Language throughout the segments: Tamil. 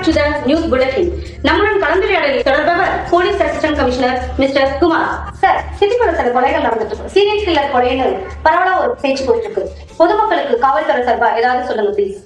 to the news bulletin. நம்முடன் கலந்துரையாடலில் தொடர்பவர் police assistant commissioner mister Kumar. Sir, சிட்டிக்குள்ள சில கொலைகள் நடந்துட்டு இருக்கு. சீரியல் கில்லர் கொலைன்னு பரவலா ஒரு பேச்சு போயிட்டு இருக்கு. பொதுமக்களுக்கு காவல்துறை சார்பா ஏதாவது சொல்லுங்க ப்ளீஸ்.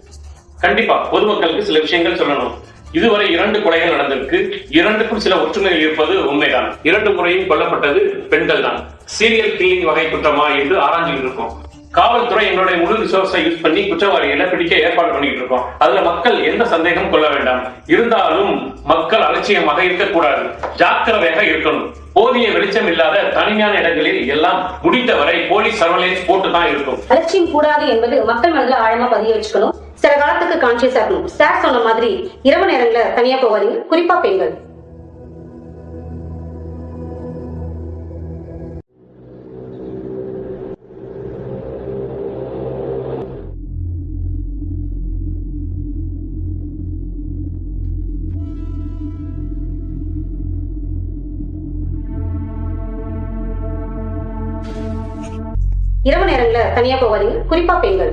கண்டிப்பா பொதுமக்களுக்கு சில விஷயங்கள் சொல்லணும். இதுவரை 2 கொலைகள் நடந்திருக்கு. 2க்கும் சில ஒற்றுமைகள் இருப்பது உண்மைதான். 2 முறையும் கொல்லப்பட்டது பெண்கள் தான். சீரியல் கில்லிங் வகை குற்றமா என்று ஆராய்ச்சிட்டு இருக்கோம். காவல்துறை எங்களுடைய முழு ரிசோர்ஸை யூஸ் பண்ணி குற்றவாளிகளை பிடிக்க ஏற்பாடு பண்ணிட்டு இருக்கோம். அதுல மக்கள் எந்த சந்தேகம் கொள்ள வேண்டாம். இருந்தாலும் மக்கள் அலட்சியமாக இருக்கக்கூடாது, ஜாக்கிரதையாக இருக்கணும். போதிய வெளிச்சம் இல்லாத தனிமையான இடங்களில் எல்லாம் முடிந்தவரை போலீஸ் சர்வேலன்ஸ் போட்டு தான் இருக்கும். அலட்சியம் கூடாது என்பது மக்கள் மனதில் ஆழமா பதிய வச்சுக்கணும். சில காலத்துக்கு கான்சியஸா இருக்கணும். சார் சொன்ன மாதிரி இரவு நேரங்கள்ல தனியா போகாதீங்க, குறிப்பா பெண்கள். இரவு நேரங்கள்ல தனியா போகாதீங்க, குறிப்பா பெண்கள்.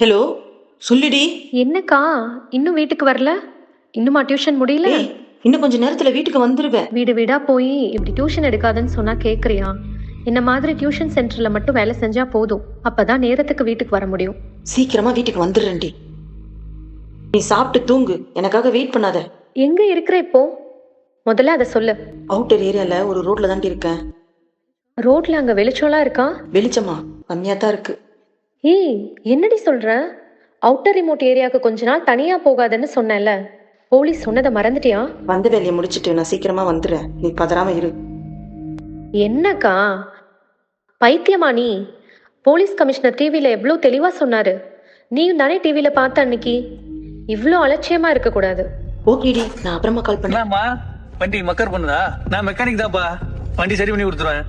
ஹலோ, சொல்லுடி. என்னக்கா இன்னும் வீட்டுக்கு வரல? இன்னுமா டியூஷன் முடியல? இன்னும் கொஞ்ச நேரத்துல வீட்டுக்கு வந்துருவேன். வீடு வீடா போய் இப்படி டியூஷன் எடுக்காதன்னு சொன்னா கேக்குறியா? என்ன மாதிரி டியூஷன் சென்டர்ல மட்டும் வேலை செஞ்சா போதும். அப்பதான் நேரத்துக்கு வீட்டுக்கு வர முடியும். சீக்கிரமா வீட்டுக்கு வந்துடுறேன்டி. நீ சாப்பிட்டு தூங்கு, எனக்காக வெயிட் பண்ணாத. எங்க இருக்கிற இப்போ? முதல்ல அதை சொல்லு. அவுட்டர் ஏரியால ஒரு ரோட்ல தாண்டி இருக்கேன். ரோட்ல அங்க வெளிச்சம்லாம் இருக்கா? வெளிச்சமா கம்மியா தான் இருக்கு. ஏய், என்னடி சொல்ற? அவுட்டர் ரிமோட் ஏரியாவுக்கு கொஞ்ச நாள் தனியா போகாதன்னு சொன்னேன்ல, போலீஸ் சொன்னதை மறந்துட்டியா? வந்த வேலையை முடிச்சிட்டு நான் சீக்கிரமா வந்துடுறேன், நீ பதறாம இரு. என்னக்கா பைத்தியமா நீ? போலீஸ் கமிஷனர் டிவில எவ்வளவு தெளிவா சொன்னாரு. நீயும் தானே டிவில பார்த்த அன்னைக்கு. இவ்ளோ அலட்சியமா இருக்க கூடாது. ஓகேடி, நான் அப்புறமா கால் பண்ணேன். வண்டி மக்கர் பண்ணுதா? நான் மெக்கானிக் தான்ப்பா, வண்டி சரி பண்ணி கொடுத்துருவேன்.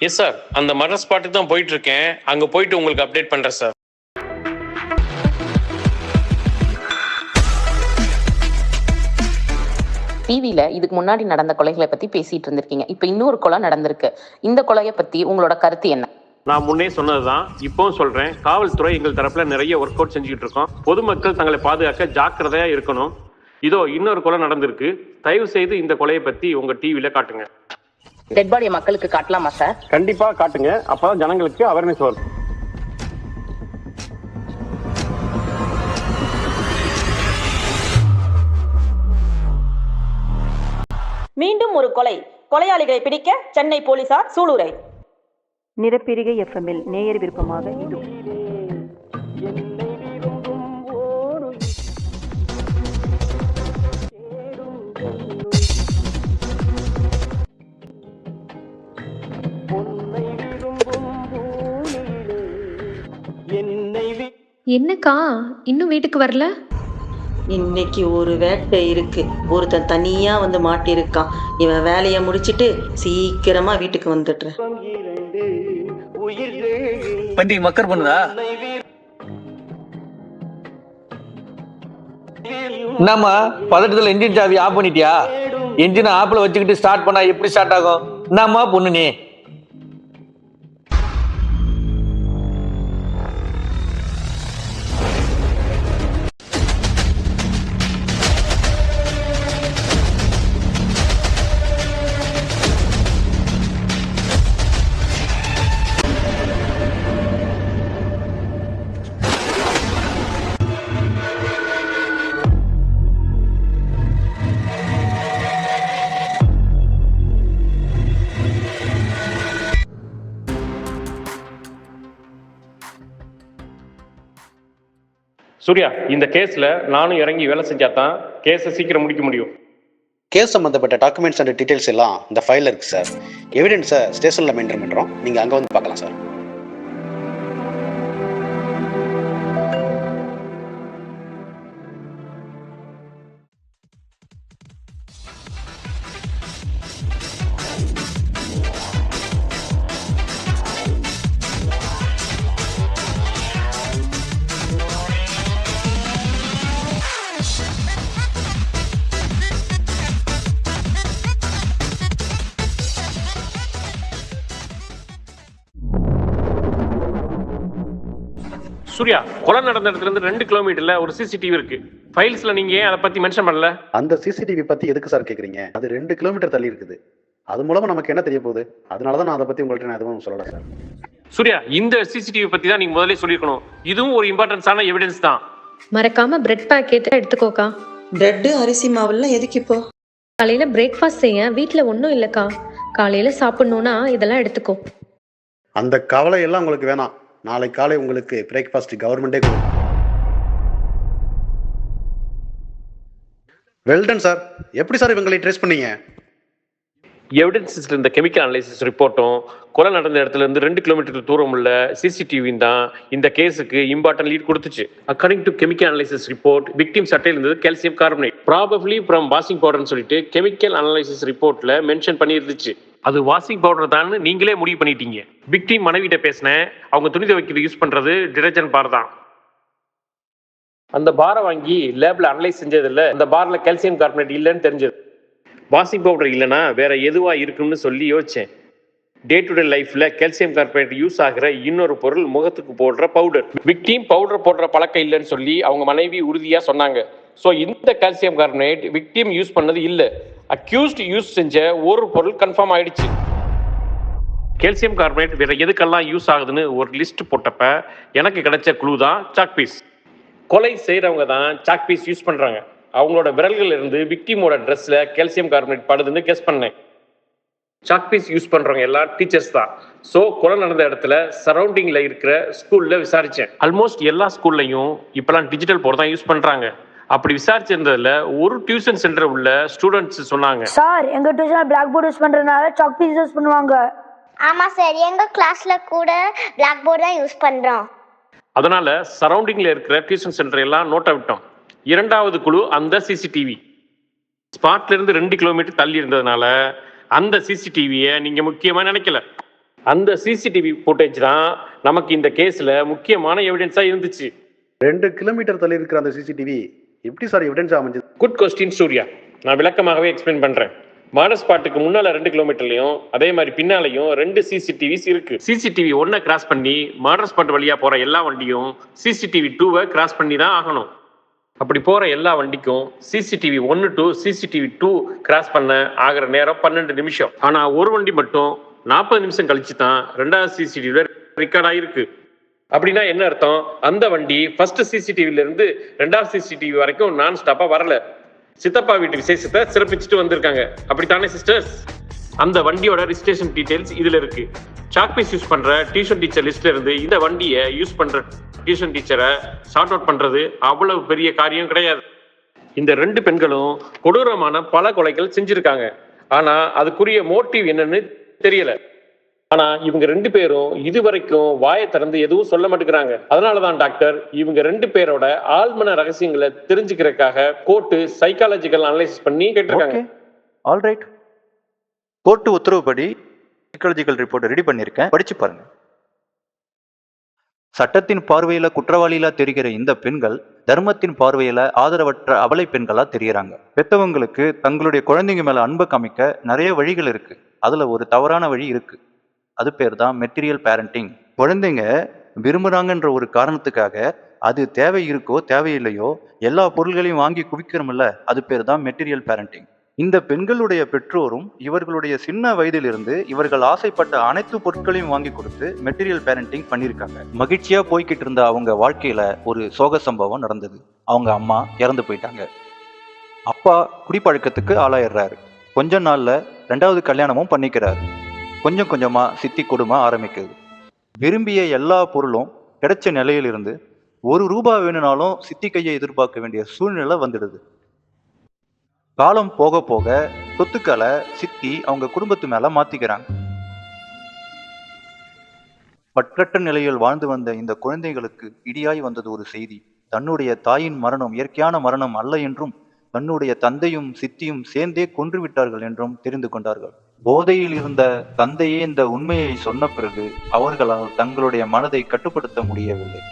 எஸ் சார், அந்த மர்டர் ஸ்பாட்டுக்கு தான் போயிட்டு இருக்கேன். அங்க போயிட்டு உங்களுக்கு அப்டேட் பண்றேன் சார். டிவியில இதுக்கு முன்னாடி நடந்த கொலைகளை பத்தி பேசிட்டு இருந்திருக்கீங்க. இப்ப இன்னொரு கொலை நடந்திருக்கு. இந்த கொலையை பத்தி உங்களோட கருத்து என்ன? நான் முன்னே சொன்னதுதான், இப்பவும் சொல்றேன். காவல்துறை எங்கள் தரப்புல நிறைய ஒர்க் அவுட் செஞ்சுட்டு இருக்கோம். பொதுமக்கள் தங்களை பாதுகாக்க ஜாக்கிரதையா இருக்கணும். இதோ இன்னொரு கொலை நடந்திருக்கு. தயவு செய்து இந்த கொலையை பத்தி உங்க டிவில காட்டுங்க. டெட் பாடியை மக்களுக்கு காட்டலாமா சார்? கண்டிப்பா காட்டுங்க, அப்பதான் ஜனங்களுக்கு அவேர்னஸ் வரும். மீண்டும் ஒரு கொலை. கொலையாளிகளை பிடிக்க சென்னை போலீசார் சூளுரை. நிறப்பிரிகை எஃப்எம்மில் நேயர் விருப்பமாக இது. என்னக்கா இன்னும் வீட்டுக்கு வரல? இன்னைக்கு ஒரு வேட்டை இருக்கு. ஒருத்தன் தனியா வந்து மாட்டிருக்கான். இவன் வேலையை முடிச்சிட்டு சீக்கிரமா வீட்டுக்கு வந்துடுறேன். வண்டி மக்கர் பண்ணுதா? என்னம்மா பதட்டத்துல என்ஜின் சாவி ஆஃப் பண்ணிட்டியா? என்ஜினை ஆப்ல வச்சுக்கிட்டு ஸ்டார்ட் பண்ணா எப்படி ஸ்டார்ட் ஆகும்? என்னம்மா பொண்ணு நீ? சூர்யா, இந்த கேஸ்ல நானும் இறங்கி வேலை செஞ்சாதான் கேஸை சீக்கிரம் முடிக்க முடியும். கேஸ் சம்மந்தப்பட்ட டாக்குமெண்ட்ஸ் அண்ட் டீட்டெயில்ஸ் எல்லாம் இந்த ஃபைலில் இருக்குது சார். எவிடன்ஸை ஸ்டேஷனில் மெயின்டைன் பண்ணுறோம், நீங்கள் அங்கே வந்து பார்க்கலாம் சார். சூர்யா, கொலை நடந்த இடத்துல இருந்து 2 கிலோமீட்டர்ல ஒரு சிசிடிவி இருக்கு. ஃபைல்ஸ்ல நீங்க ஏன் அதை பத்தி மென்ஷன் பண்ணல? அந்த சிசிடிவி பற்றி எதுக்கு சார் கேட்குறீங்க? அது 2 கிலோமீட்டர் தள்ளி இருக்குது. அது மூலமாக நமக்கு என்ன தெரிய போகுது? அதனால தான் நான் அதை பற்றி உங்கள்கிட்ட நான் எதுவும் சொல்லலை சார். சூர்யா, இந்த சிசிடிவி பத்தி தான் நீங்க முதல்ல சொல்லியிருக்கணும். இதுவும் ஒரு இம்பார்ட்டன்ஸான எவிடன்ஸ் தான். மறக்காம பிரெட் பாக்கெட் எடுத்துக்கோக்கா. பிரெட்டு அரிசி மாவுலாம் எதுக்கு இப்போ? காலையில பிரேக்ஃபாஸ்ட் செய்ய வீட்ல ஒன்றும் இல்லைக்கா. காலையில சாப்பிடணும்னா இதெல்லாம் எடுத்துக்கோ. அந்த கவலை எல்லாம் உங்களுக்கு வேணாம். நாளை காலை உங்களுக்கு பிரேக்ஃபாஸ்ட் கவர்மெண்டே கொடுக்கும். வெல்டன் சார், எப்படி சார் இவங்களை ட்ரேஸ் பண்ணீங்க? எவிடன்ஸில் இருந்த கெமிக்கல் அனலைசிஸ் ரிப்போர்ட்டும் கொலை நடந்த இடத்துல இருந்து 2 கிலோமீட்டர் தூரம் உள்ள சிசிடிவியும் தான் இந்த கேஸுக்கு இம்பார்ட்டன்ட் லீட் கொடுத்துச்சு. According to chemical analysis report, victim சட்டையில் இருந்தது calcium carbonate, probably from washing பவுடர்னு சொல்லிட்டு கெமிக்கல் அனலைசிஸ் ரிப்போர்ட்ல மென்ஷன் பண்ணி இருந்துச்சு. அது வாஷிங் பவுடர் தான் நீங்களே முடிவு பண்ணிட்டீங்க. விக்டிம் மனைவிட்ட பேசினேன், அவங்க துணி துவைக்கிறது யூஸ் பண்றது டிடர்ஜென்ட் பார் தான். அந்த பாரை வாங்கி லேப்ல அனலைஸ் செஞ்சதில்ல, அந்த பார்ல கால்சியம் கார்பனேட் இல்லைன்னு தெரிஞ்சது. வாஷிங் பவுடர் இல்லைன்னா வேற எதுவா இருக்குன்னு சொல்லி யோசிச்சேன். டே டு டே லைஃப்ல கால்சியம் கார்பனேட் யூஸ் ஆகிற இன்னொரு பொருள் முகத்துக்கு போடுற பவுடர். விக்டிம் பவுடர் போடுற பழக்கம் இல்லைன்னு சொல்லி அவங்க மனைவி உறுதியா சொன்னாங்க. ஸோ இந்த கால்சியம் கார்பனேட் விக்டிம் யூஸ் பண்ணது இல்லை, அக்யூஸ்ட் யூஸ் செஞ்ச ஒரு பொருள் கன்ஃபார்ம் ஆயிடுச்சு. கால்சியம் கார்பனேட் வேற எதுக்கெல்லாம் யூஸ் ஆகுதுன்னு ஒரு லிஸ்ட் போட்டப்ப எனக்கு கிடைச்ச க்ளூ தான் சாக் பீஸ். கொலை செய்யறவங்க தான் சாக் பீஸ் யூஸ் பண்றாங்க. அவங்களோட விரல்கள் இருந்து விக்டிமோட ட்ரெஸ்ல கால்சியம் கார்பனேட் படுதுன்னு கெஸ் பண்ணேன். சாக் பீஸ் யூஸ் பண்றவங்க எல்லாம் டீச்சர்ஸ் தான். ஸோ கொலை நடந்த இடத்துல சரௌண்டிங்ல இருக்கிற ஸ்கூல்ல விசாரிச்சேன். ஆல்மோஸ்ட் எல்லா ஸ்கூல்லையும் இப்பெல்லாம் டிஜிட்டல் போர்டு தான் யூஸ் பண்றாங்க. அப்படி விசாரிச்சிருந்ததுல ஒரு டியூஷன் சென்டர் உள்ள ஸ்டூடெண்ட்ஸ் சொன்னாங்க, சார் எங்க டியூஷன்ல பிளாக் போர்டு யூஸ் பண்றதுனால சாக் பீஸ் யூஸ் பண்ணுவாங்க. ஆமா சார், எங்க கிளாஸ்ல கூட பிளாக் போர்டு தான் யூஸ் பண்றோம். அதனால சரௌண்டிங்ல இருக்கிற டியூஷன் சென்டர் எல்லாம் நோட்டை விட்டோம். இரண்டாவது குழு அந்த சிசிடிவி. ஸ்பாட்ல இருந்து 2 கிலோமீட்டர் தள்ளி இருந்ததுனால அந்த சிசிடிவியை நீங்க முக்கியமா நினைக்கல. அந்த சிசிடிவி ஃபுட்டேஜ் தான் நமக்கு இந்த கேஸ்ல முக்கியமான எவிடன்ஸா இருந்துச்சு. 2 கிலோமீட்டர் தள்ளி இருக்கிற அந்த சிசிடிவி எப்படி சார் எவிடன்ஸ் அமைஞ்சது? குட் கொஸ்டின் சூர்யா, நான் விளக்கமாகவே எக்ஸ்பிளைன் பண்றேன். மர்டர் ஸ்பாட்டுக்கு முன்னால 2 கிலோமீட்டர்லயும் அதே மாதிரி பின்னாலையும் 2 சிசிடிவிஸ் இருக்கு. சிசிடிவி 1 கிராஸ் பண்ணி மர்டர் ஸ்பாட் வழியா போற எல்லா வண்டியும் சிசிடிவி 2 கிராஸ் பண்ணி தான் ஆகணும். அப்படி போற எல்லா வண்டிக்கும் சிசிடிவி 1 to சிசிடிவி 2 கிராஸ் பண்ண ஆகிற நேரம் 12 நிமிஷம். ஆனா ஒரு வண்டி மட்டும் 40 நிமிஷம் கழிச்சு தான் 2வது சிசிடிவில ரெக்கார்ட் ஆயிருக்கு. அப்படின்னா என்ன அர்த்தம்? அந்த வண்டி ஃபர்ஸ்ட் சிசிடிவில இருந்து 2வது சிசிடிவி வரைக்கும் நான் ஸ்டாப்பா வரல. சித்தப்பா வீட்டு விசேஷத்தை சிறப்பிச்சுட்டு வந்திருக்காங்க. அப்படித்தானே சிஸ்டர்ஸ்? அந்த வண்டியோட ரிஜிஸ்ட்ரேஷன் டீடைல்ஸ் இதுல இருக்கு. சாக் பீஸ் யூஸ் பண்ற டியூஷன் டீச்சர் லிஸ்ட்ல இருந்து இந்த வண்டியை யூஸ் பண்ற டியூஷன் டீச்சரை சார்ட் அவுட் பண்றது அவ்வளவு பெரிய காரியம் கிடையாது. இந்த 2 பெண்களும் கொடூரமான பல கொலைகள் செஞ்சிருக்காங்க. ஆனா அதுக்குரிய மோட்டிவ் என்னன்னு தெரியல. ஆனா இவங்க 2 பேரும் இதுவரைக்கும் வாயை திறந்து எதுவும் சொல்ல மாட்டேங்கிறாங்க. அதனாலதான் டாக்டர் இவங்க 2 பேரோட ஆழ்மன ரகசியங்களை தெரிஞ்சுக்கிறதுக்காக கோர்ட்டு சைக்காலஜிக்கல் அனலைசிஸ் பண்ணி கேட்டிருக்காங்க. ஆல்ரைட், கோர்ட்டு உத்தரவுப்படி சைக்காலஜிக்கல் ரிப்போர்ட் ரெடி பண்ணியிருக்கேன், படிச்சு பாருங்க. சட்டத்தின் பார்வையில குற்றவாளிகளா தெரிகிற இந்த பெண்கள் தர்மத்தின் பார்வையில ஆதரவற்ற அபலை பெண்களா தெரிகிறாங்க. பெத்தவங்களுக்கு தங்களுடைய குழந்தைங்க மேல அன்பை காமிக்க நிறைய வழிகள் இருக்கு. அதுல ஒரு தவறான வழி இருக்கு. அது பேர் தான் மெட்டீரியல் பேரண்டிங். குழந்தைங்க விரும்புறாங்கன்ற ஒரு காரணத்துக்காக அது தேவை இருக்கோ தேவையில்லையோ எல்லா பொருள்களையும் வாங்கி குவிக்கிறோம்ல, அது பேர் தான் மெட்டீரியல் பேரண்டிங். இந்த பெண்களுடைய பெற்றோரும் இவர்களுடைய சின்ன வயதிலிருந்து இவர்கள் ஆசைப்பட்ட அனைத்து பொருட்களையும் வாங்கி கொடுத்து மெட்டீரியல் பேரண்டிங் பண்ணியிருக்காங்க. மகிழ்ச்சியா போய்கிட்டு இருந்த அவங்க வாழ்க்கையில ஒரு சோக சம்பவம் நடந்தது. அவங்க அம்மா இறந்து போயிட்டாங்க. அப்பா குடிப்பழக்கத்துக்கு ஆளாயிடுறாரு. கொஞ்ச நாள்ல 2வது கல்யாணமும் பண்ணிக்கிறாரு. கொஞ்சம் கொஞ்சமா சித்தி கொடுமை ஆரம்பிக்குது. விரும்பிய எல்லா பொருளும் கிடைச்ச நிலையிலிருந்து ரூபாய் வேணும்னாலும் சித்தி கையை எதிர்பார்க்க வேண்டிய சூழ்நிலை வந்துடுது. காலம் போக போக சொத்துக்களை சித்தி அவங்க குடும்பத்து மேல மாத்திக்கிறாங்க. பற்றற்ற நிலையில் வாழ்ந்து வந்த இந்த குழந்தைகளுக்கு இடியாய் வந்தது ஒரு செய்தி. தன்னுடைய தாயின் மரணம் இயற்கையான மரணம் அல்ல என்றும் தன்னுடைய தந்தையும் சித்தியும் சேர்ந்தே கொன்று விட்டார்கள் என்றும் தெரிந்து கொண்டார்கள். போதையில் இருந்த தந்தையே இந்த உண்மையை சொன்ன பிறகு அவர்களால் தங்களுடைய மனதை கட்டுப்படுத்த முடியவில்லை.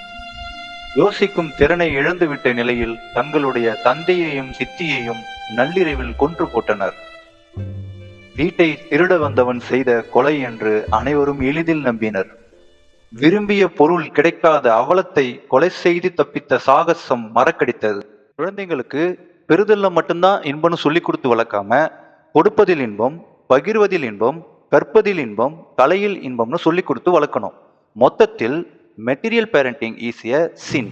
யோசிக்கும் திறனை இழந்துவிட்ட நிலையில் தங்களுடைய தந்தையையும் சித்தியையும் நள்ளிரவில் கொன்று போட்டனர். வீட்டை திருட வந்தவன் செய்த கொலை என்று அனைவரும் எளிதில் நம்பினர். விரும்பிய பொருள் கிடைக்காத அவலத்தை கொலை செய்து தப்பித்த சாகசம் மறக்கடித்தது. குழந்தைங்களுக்கு பெறுதல்ல மட்டும்தான் இன்பம்னு சொல்லி கொடுத்து வளர்க்காம கொடுப்பதில் இன்பம், பகிர்வதில் இன்பம், கற்பதில் இன்பம், கலையில் இன்பம்னு சொல்லி கொடுத்து வளர்க்கணும். மொத்தத்தில் material parenting is a sin.